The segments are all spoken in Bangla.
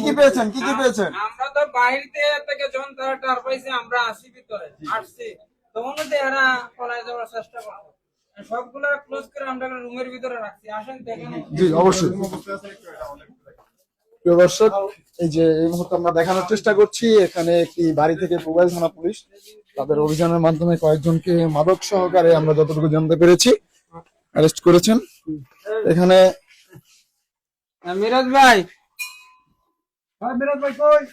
কি পেয়েছেন? কি কি পেয়েছেন? আমরা তো বাইরে থেকে যখন তারা টার পাইছে আমরা আসি ভিতরে আসছি তখন তো এরা পলায় যাওয়ার চেষ্টা করছে সবগুলা ক্লোজ করে আমরা রুমের ভিতরে রাখছি আসেন দেখেন জি অবশ্যই। প্রিয় দর্শক, এই যে এই মুহূর্তে আমরা দেখানোর চেষ্টা করছি এখানে একটি বাড়ি থেকে মোবাইল থানা পুলিশ তাদের অভিযানের মাধ্যমে কয়েকজনকে মাদক সহকারে আমরা যতটুকু জানতে পেরেছি অ্যারেস্ট করেছেন। এখানে মিরাজ ভাই মিরাজ ভাই কই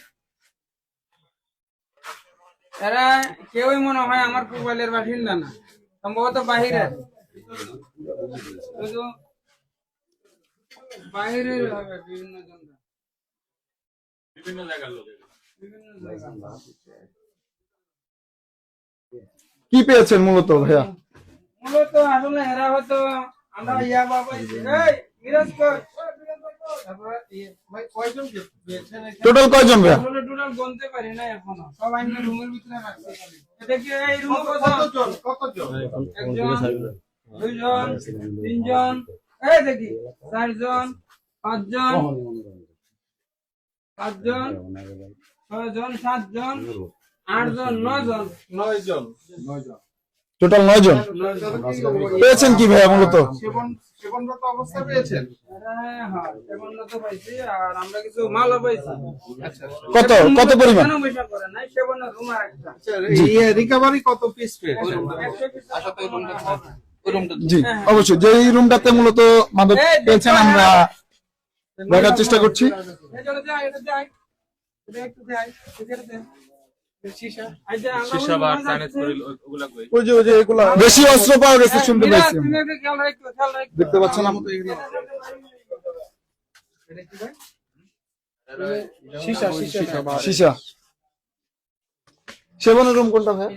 এরা কেউই মনে হয় আমার মোবাইলের বাসিন্দা না সম্ভবত বাহিরে শুধু বাইরে হবে বিভিন্ন জায়গার লোক কি পেয়েছেন মূলত ভাইয়া? মূলত আসলে এরা হয়তো আমরা ইয়া বাবা এই মিরাজ কই টোটাল কয়জন ভাইয়া? আসলে টোটাল বলতে পারি না এখনো সব আমরা রুমের ভিতরে রাখছি এটা কি এই রুমে কতজন একজন দুইজন তিনজন এই দেখি চারজন পাঁচজন ছয়জন সাতজন আটজন নয়জন টোটাল 9 জন পেয়েছেন কি ভাইয়া মূলত? সেবনরত অবস্থায় পেয়েছেন? হ্যাঁ সেবনরত পাইছি আর আমরা কিছু মালও পাইছি। কত কত পরিমাণ? রিকভারি কত পিস পেয়েছেন? জি অবশ্যই, যে এই রুমটাতে মূলত মাদক পেয়েছেন আমরা দেখার চেষ্টা করছি। বেশি অস্ত্র পাওয়া গেছে শুনতে পাইছি, দেখতে পাচ্ছেন সীসা। সেবনের রুম কোনটা ভাই?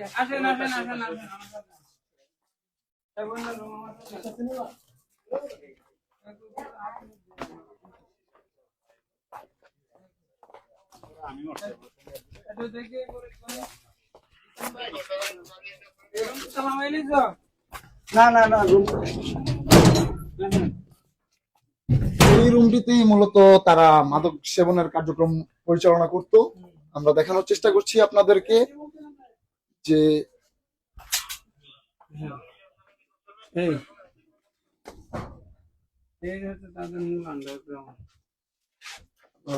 এই রুমটিতেই মূলত তারা মাদক সেবনের কার্যক্রম পরিচালনা করত। আমরা দেখানোর চেষ্টা করছি আপনাদেরকে যে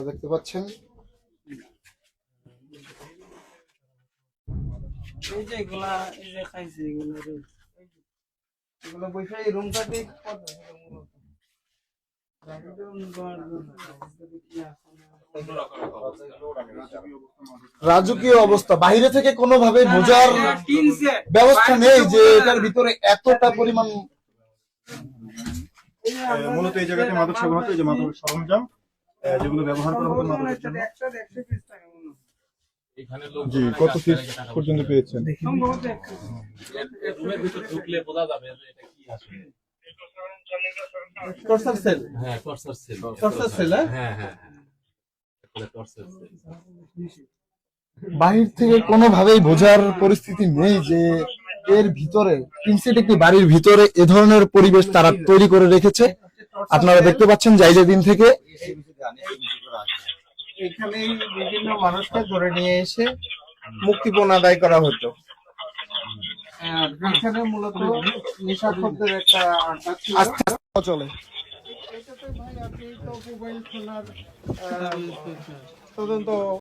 দেখতে পাচ্ছেন এই যে এগুলা এই যে খাইছে এগুলো বসে এই রুমটাতে রাজকীয় অবস্থা, বাইরে থেকে কোনোভাবে বোঝার ব্যবস্থা নেই যে এটার ভিতরে এতটা পরিমাণ। মূলত এই জায়গাতে মাদক সেবন হতো, এই যে মাদক সরঞ্জাম যেগুলো ব্যবহার করা হতো মাদকের জন্য। জি, কত পিস পর্যন্ত পেয়েছেন? রুমের ভিতর ঢুকলে বোঝা যাবে যে এটা কি আসলে। Torture sell? হ্যাঁ টর্চার সেল। Torture sell? হ্যাঁ হ্যাঁ টর্চার সেল। বাহির থেকে কোনোভাবেই বোঝার পরিস্থিতি নেই যে এর ভিতরে ইনসেট একটি বাড়ির ভিতরে এ ধরনের পরিবেশ তারা তৈরি করে রেখেছে। আপনারা দেখতে পাচ্ছেন যাইলে দিন থেকে এখানে বিভিন্ন মানুষকে ধরে নিয়ে এসে মুক্তিপণ আদায় করা হতো। এখানে মূলত নিশাখোরদের একটা আস্থা চলে। এটাতে ভাই আপনি তো মোবাইল ফোনার তদন্ত